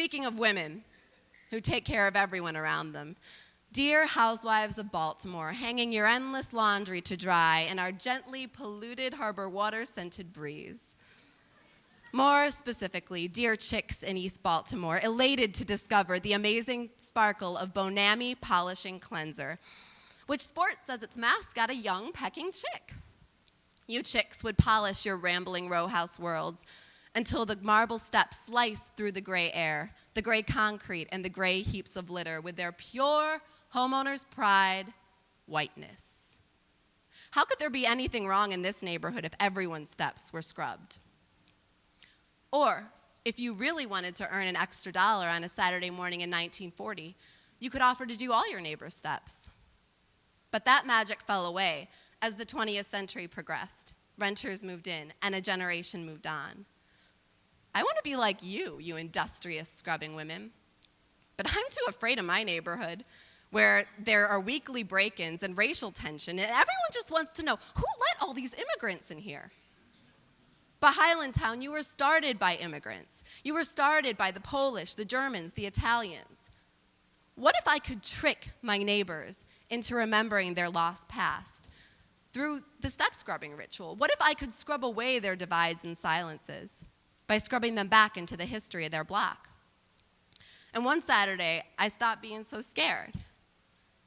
Speaking of women who take care of everyone around them, dear housewives of Baltimore, hanging your endless laundry to dry in our gently polluted harbor water-scented breeze. More specifically, dear chicks in East Baltimore, elated to discover the amazing sparkle of Bonami Polishing Cleanser, which sports as its mascot a young pecking chick. You chicks would polish your rambling row house worlds until the marble steps sliced through the gray air, the gray concrete, and the gray heaps of litter with their pure homeowner's pride whiteness. How could there be anything wrong in this neighborhood if everyone's steps were scrubbed? Or, if you really wanted to earn an extra dollar on a Saturday morning in 1940, you could offer to do all your neighbors' steps. But that magic fell away as the 20th century progressed. Renters moved in, and a generation moved on. I want to be like you industrious scrubbing women. But I'm too afraid of my neighborhood, where there are weekly break-ins and racial tension, and everyone just wants to know, who let all these immigrants in here? But Highlandtown, you were started by immigrants. You were started by the Polish, the Germans, the Italians. What if I could trick my neighbors into remembering their lost past through the step scrubbing ritual? What if I could scrub away their divides and silences by scrubbing them back into the history of their block? And one Saturday, I stopped being so scared.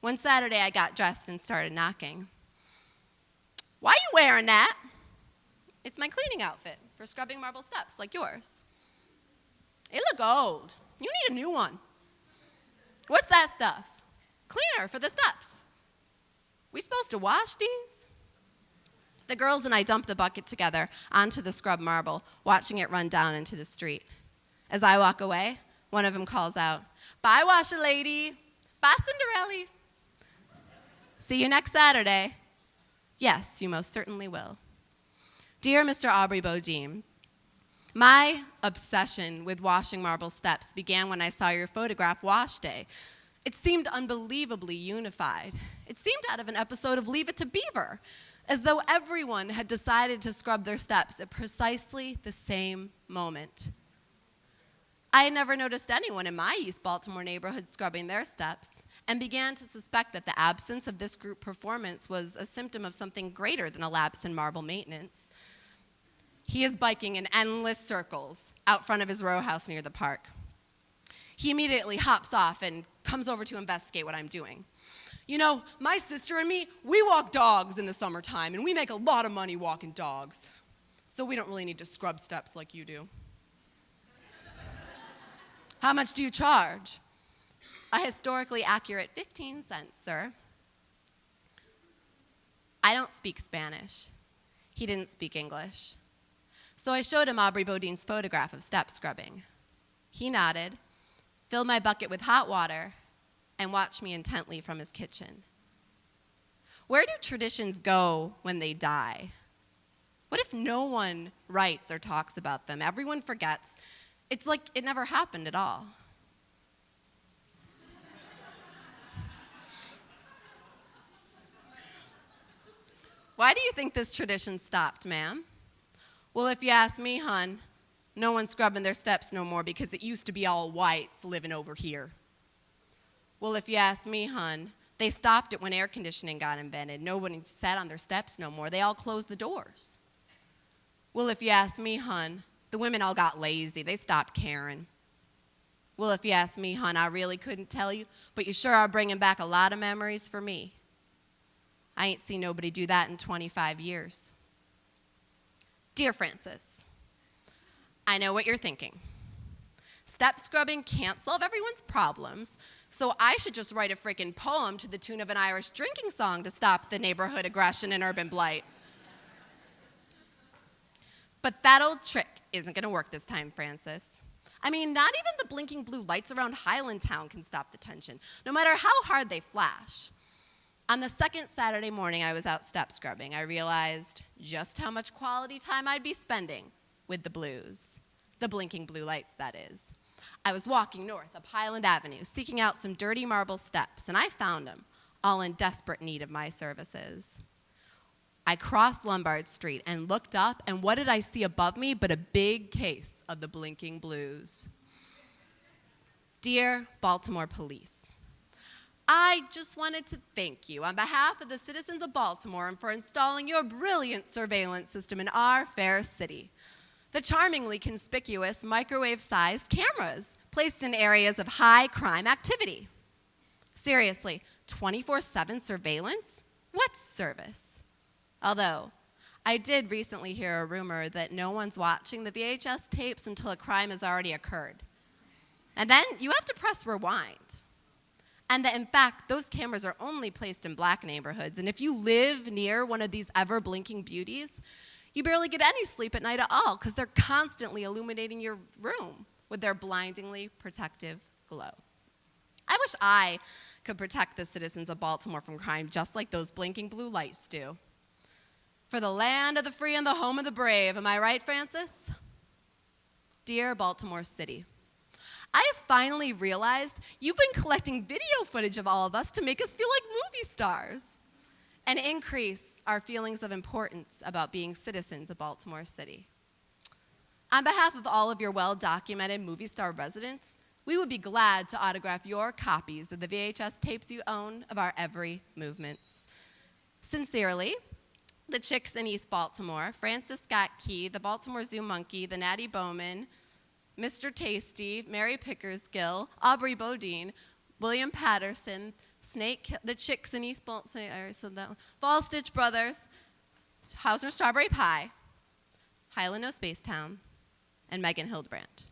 One Saturday, I got dressed and started knocking. Why are you wearing that? It's my cleaning outfit for scrubbing marble steps like yours. It look old. You need a new one. What's that stuff? Cleaner for the steps. We supposed to wash these? The girls and I dumped the bucket together onto the scrub marble, watching it run down into the street. As I walk away, one of them calls out, "Bye, washer lady. Bye, Cinderella. See you next Saturday." Yes, you most certainly will. Dear Mr. Aubrey Bodine, my obsession with washing marble steps began when I saw your photograph wash day. It seemed unbelievably unified. It seemed out of an episode of Leave It to Beaver, as though everyone had decided to scrub their steps at precisely the same moment. I had never noticed anyone in my East Baltimore neighborhood scrubbing their steps, and began to suspect that the absence of this group performance was a symptom of something greater than a lapse in marble maintenance. He is biking in endless circles out front of his row house near the park. He immediately hops off and comes over to investigate what I'm doing. You know, my sister and me, we walk dogs in the summertime, and we make a lot of money walking dogs. So we don't really need to scrub steps like you do. How much do you charge? A historically accurate 15 cents, sir. I don't speak Spanish. He didn't speak English. So I showed him Aubrey Bodine's photograph of step scrubbing. He nodded, filled my bucket with hot water, and watched me intently from his kitchen. Where do traditions go when they die? What if no one writes or talks about them? Everyone forgets. It's like it never happened at all. Why do you think this tradition stopped, ma'am? Well, if you ask me, hon, no one's scrubbing their steps no more because it used to be all whites living over here. Well, if you ask me, hon, they stopped it when air conditioning got invented. Nobody sat on their steps no more. They all closed the doors. Well, if you ask me, hon, the women all got lazy. They stopped caring. Well, if you ask me, hon, I really couldn't tell you, but you sure are bringing back a lot of memories for me. I ain't seen nobody do that in 25 years. Dear Francis, I know what you're thinking. Step scrubbing can't solve everyone's problems, so I should just write a frickin' poem to the tune of an Irish drinking song to stop the neighborhood aggression and urban blight. But that old trick isn't gonna work this time, Francis. I mean, not even the blinking blue lights around Highlandtown can stop the tension, no matter how hard they flash. On the second Saturday morning I was out step scrubbing, I realized just how much quality time I'd be spending with the blues. The blinking blue lights, that is. I was walking north up Highland Avenue, seeking out some dirty marble steps, and I found them, all in desperate need of my services. I crossed Lombard Street and looked up, and what did I see above me but a big case of the blinking blues? Dear Baltimore police, I just wanted to thank you on behalf of the citizens of Baltimore and for installing your brilliant surveillance system in our fair city. The charmingly conspicuous microwave-sized cameras placed in areas of high crime activity. Seriously, 24/7 surveillance? What service? Although, I did recently hear a rumor that no one's watching the VHS tapes until a crime has already occurred. And then you have to press rewind. And that, in fact, those cameras are only placed in black neighborhoods. And if you live near one of these ever-blinking beauties, you barely get any sleep at night at all because they're constantly illuminating your room with their blindingly protective glow. I wish I could protect the citizens of Baltimore from crime just like those blinking blue lights do. For the land of the free and the home of the brave, am I right, Francis? Dear Baltimore City, I have finally realized you've been collecting video footage of all of us to make us feel like movie stars and increase our feelings of importance about being citizens of Baltimore City. On behalf of all of your well-documented movie star residents, we would be glad to autograph your copies of the VHS tapes you own of our every movements. Sincerely, the Chicks in East Baltimore, Francis Scott Key, the Baltimore Zoo Monkey, the Natty Bowman, Mr. Tasty, Mary Pickersgill, Aubrey Bodine, William Patterson, the Chicks in East Baltimore, Fall Stitch Brothers, Hausner Strawberry Pie, Highland No Spacetown, and Meghan Hildebrandt.